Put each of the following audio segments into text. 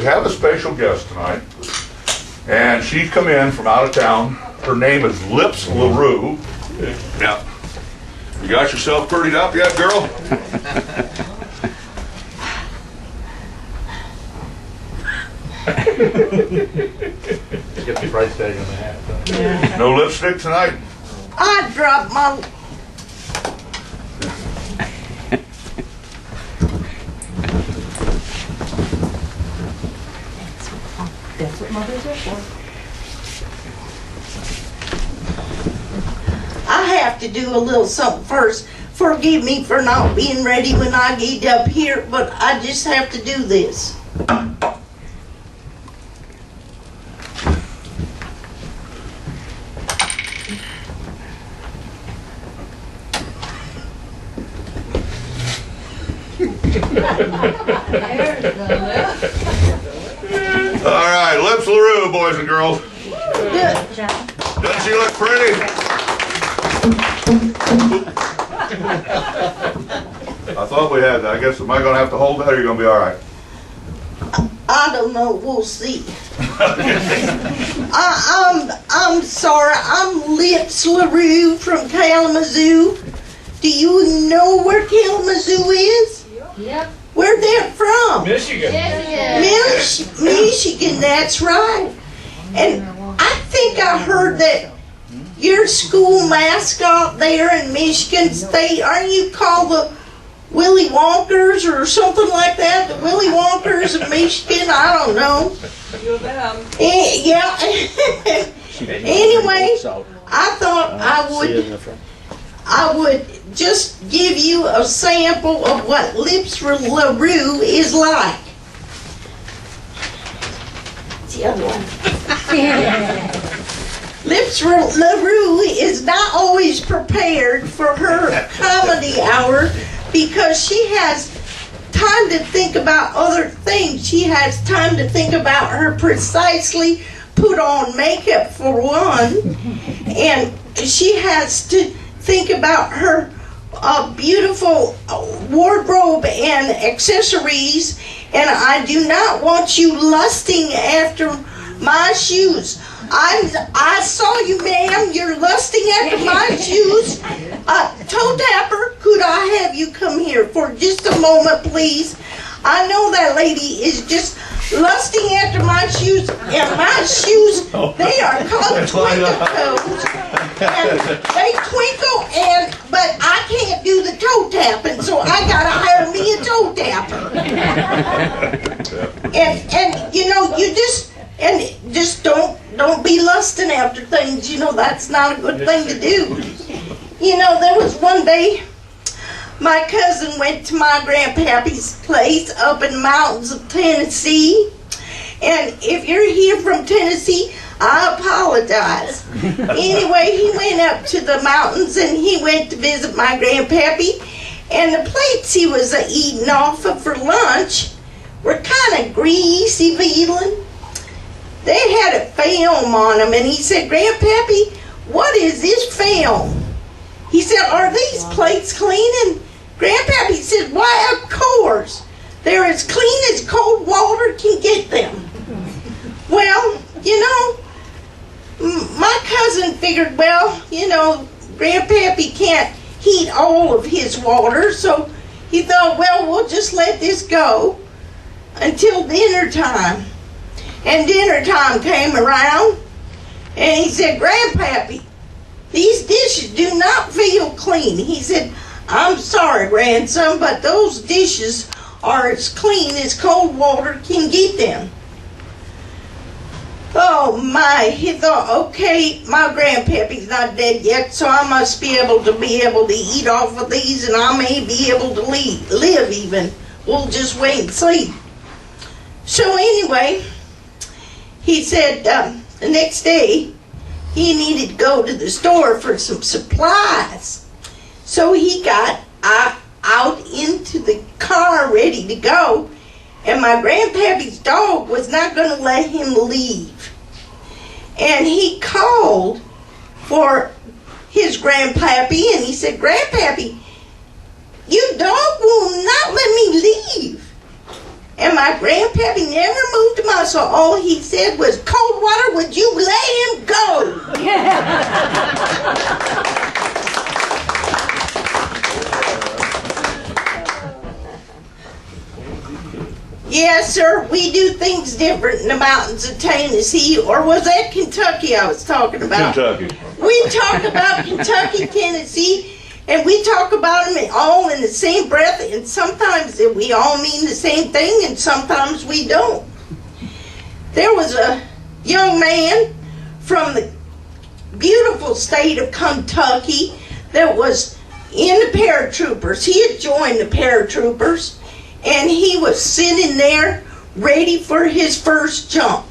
We have a special guest tonight, and she's come in from out of town. Her name is LaRue. Now, you got yourself prettied up yet, girl? Get the price tag on the hat. No lipstick tonight? I dropped my... That's what mothers are for. I have to do a little something first. Forgive me for not being ready when I get up here, but I just have to do this. All right, Lips LaRue, boys and girls. Good. Doesn't she look pretty? I thought we had that. I guess, am I going to have to hold that, or are you going to be all right? I don't know. We'll see. I'm sorry. I'm Lips LaRue from Kalamazoo. Do you know where Kalamazoo is? Yep. Where they're from? Michigan. Michigan, that's right. And I think I heard that your school mascot there in Michigan State, aren't you called the Willy Wonkers or something like that? The Willy Wonkers of Michigan? I don't know. Yeah. Anyway, I thought I would just give you a sample of what Lips LaRue is like. The other one. Lips LaRue is not always prepared for her comedy hour because she has time to think about other things. She has time to think about her precisely put on makeup for one, and she has to think about her beautiful wardrobe and accessories, and I do not want you lusting after my shoes. I saw you, ma'am. You're lusting after my shoes. Toe tapper, could I have you come here for just a moment, please? I know that lady is just lusting after my shoes, and my shoes, they are called twinkle toes. And they twinkle, but I can't do the toe tapping, so I gotta hire me a toe tapper. And you know, you just don't be lusting after things. You know, that's not a good thing to do. You know, there was one day my cousin went to my grandpappy's place up in the mountains of Tennessee. And if you're here from Tennessee, I apologize. Anyway, he went up to the mountains and he went to visit my grandpappy. And the plates he was eating off of for lunch were kind of greasy feeling. They had a film on them, and he said, "Grandpappy, what is this film?" He said, "Are these plates clean?" And Grandpappy said, "Why, of course. They're as clean as cold water can get them." Well, you know, my cousin figured, well, you know, Grandpappy can't heat all of his water, so he thought, well, we'll just let this go until dinner time. And dinner time came around, and he said, "Grandpappy, these dishes do not feel clean." He said, "I'm sorry, grandson, but those dishes are as clean as cold water can get them." Oh my, he thought, okay, my grandpappy's not dead yet, so I must be able to eat off of these, and I may be able to live even. We'll just wait and see. So anyway, he said the next day he needed to go to the store for some supplies. So he got out into the car ready to go, and my grandpappy's dog was not going to let him leave. And he called for his grandpappy, and he said, "Grandpappy, your dog will not let me leave." And my grandpappy never moved so all he said was, Coldwater, would you let him go? Yes, sir, we do things different in the mountains of Tennessee, or was that Kentucky I was talking about? Kentucky. We talk about Kentucky, Tennessee, and we talk about them all in the same breath, and sometimes we all mean the same thing, and sometimes we don't. There was a young man from the beautiful state of Kentucky that was in the paratroopers. He had joined the paratroopers, and he was sitting there ready for his first jump,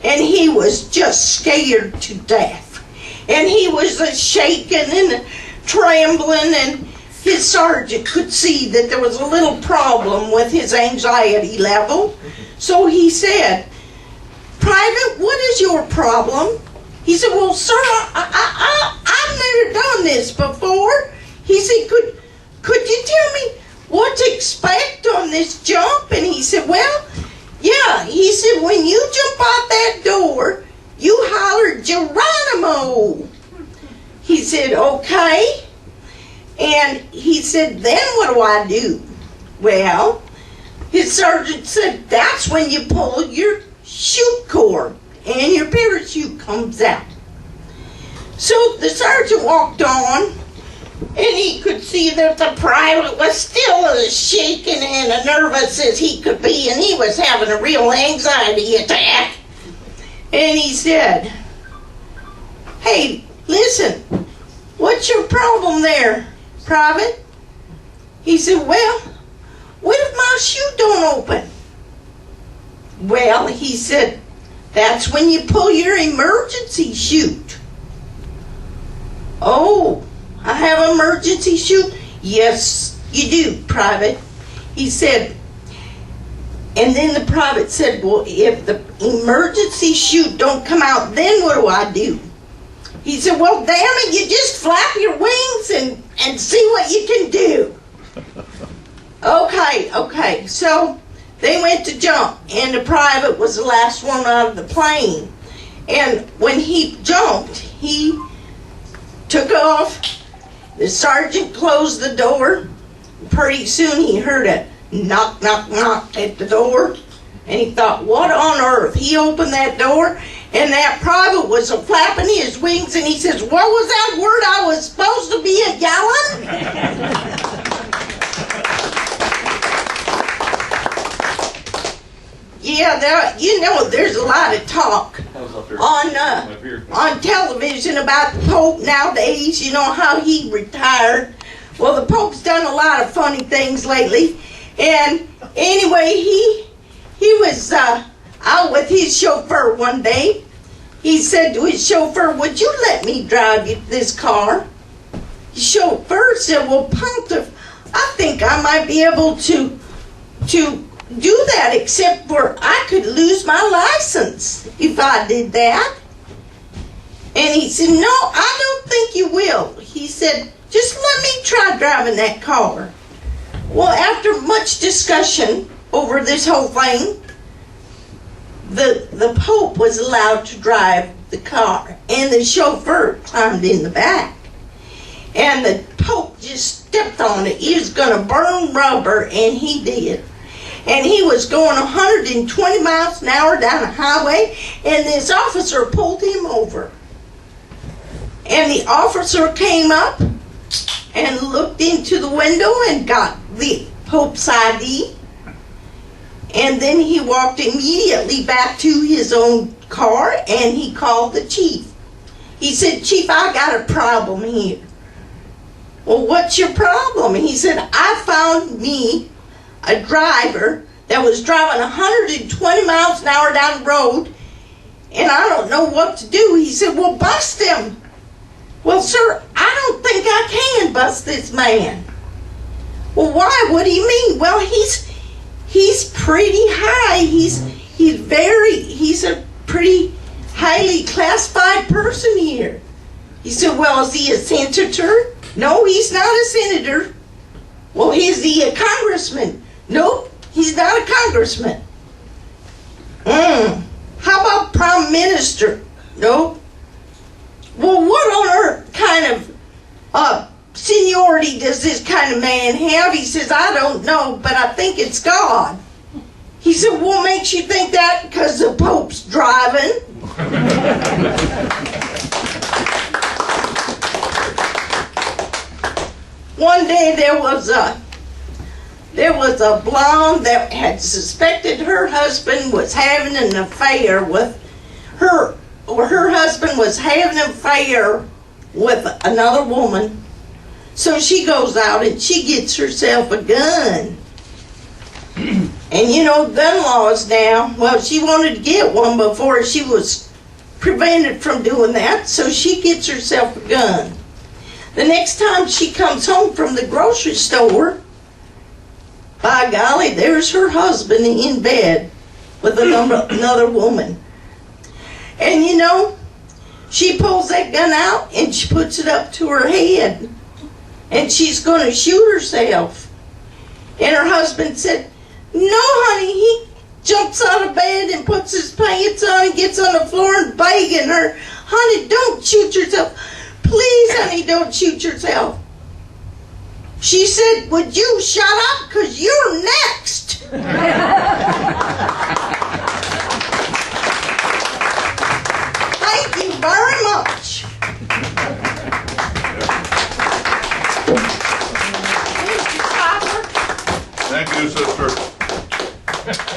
and he was just scared to death. And he was shaking and trembling, and his sergeant could see that there was a little problem with his anxiety level. So he said, Private, what is your problem? He said, well, sir, I've never done this before. He said, could you tell me what to expect on this jump? And he said, well, yeah. He said, when you jump out that door, you holler, Geronimo. He said, okay. And he said, then what do I do? Well, his sergeant said, that's when you pull your chute cord and your parachute comes out. So the sergeant walked on, and he could see that the private was still as shaken and as nervous as he could be, and he was having a real anxiety attack. And he said, hey, listen, what's your problem there, Private? He said, well, what if my chute don't open? Well, he said, that's when you pull your emergency chute. Oh, I have an emergency chute? Yes, you do, Private. He said, and then the private said, well, if the emergency chute don't come out, then what do I do? He said, well, damn it, you just flap your wings and see what you can do. Okay, so they went to jump, and the private was the last one out of the plane. And when he jumped, he took off. The sergeant closed the door. Pretty soon he heard a knock, knock, knock at the door. And he thought, what on earth? He opened that door, and that private was flapping his wings, and he says, what was that word I was supposed to be yelling? Yeah, there's a lot of talk on television about the Pope nowadays, how he retired. Well, the Pope's done a lot of funny things lately. And anyway, he was out with his chauffeur one day. He said to his chauffeur, would you let me drive this car? The chauffeur said, well, Pontiff, I think I might be able to do that, except for I could lose my license if I did that. And he said, no, I don't think you will. He said, just let me try driving that car. Well, after much discussion over this whole thing, the Pope was allowed to drive the car, and the chauffeur climbed in the back. And the Pope just stepped on it. He was going to burn rubber, and he did. And he was going 120 miles an hour down a highway, and this officer pulled him over. And the officer came up and looked into the window and got the Pope's ID. And then he walked immediately back to his own car, and he called the chief. He said, Chief, I got a problem here. Well, what's your problem? He said, I found me a driver that was driving 120 miles an hour down the road, and I don't know what to do. He said, well, bust him. Well, sir, I don't think I can bust this man. Well, why? What do you mean? Well, he's pretty high. He's a pretty highly classified person here. He said, well, is he a senator? No, he's not a senator. Well, is he a congressman? Nope, he's not a congressman. How about Prime Minister? No. Well, what on earth kind of seniority does this kind of man have? He says, I don't know, but I think it's God. He said, what makes you think that? Because the Pope's driving. One day there was a blonde that had suspected her husband was having an affair with her, or her husband was having an affair with another woman. So she goes out and she gets herself a gun. And you know, gun laws now, well, she wanted to get one before she was prevented from doing that, so she gets herself a gun. The next time she comes home from the grocery store, by golly, there's her husband in bed with another woman. And you know, she pulls that gun out and she puts it up to her head. And she's going to shoot herself. And her husband said, no, honey. He jumps out of bed and puts his pants on and gets on the floor and begging her, honey, don't shoot yourself. Please, honey, don't shoot yourself. She said, would you shut up, because you're next. Thank you very much. Thank you, sister.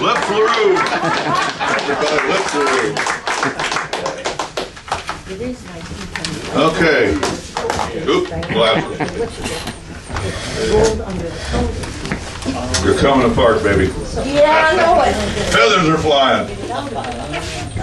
Lips LaRue. Everybody, Lips LaRue. It is 1910. Okay. Oop, glasses. Gold under the coat. You're coming apart, baby. Yeah, I know it. Feathers are flying.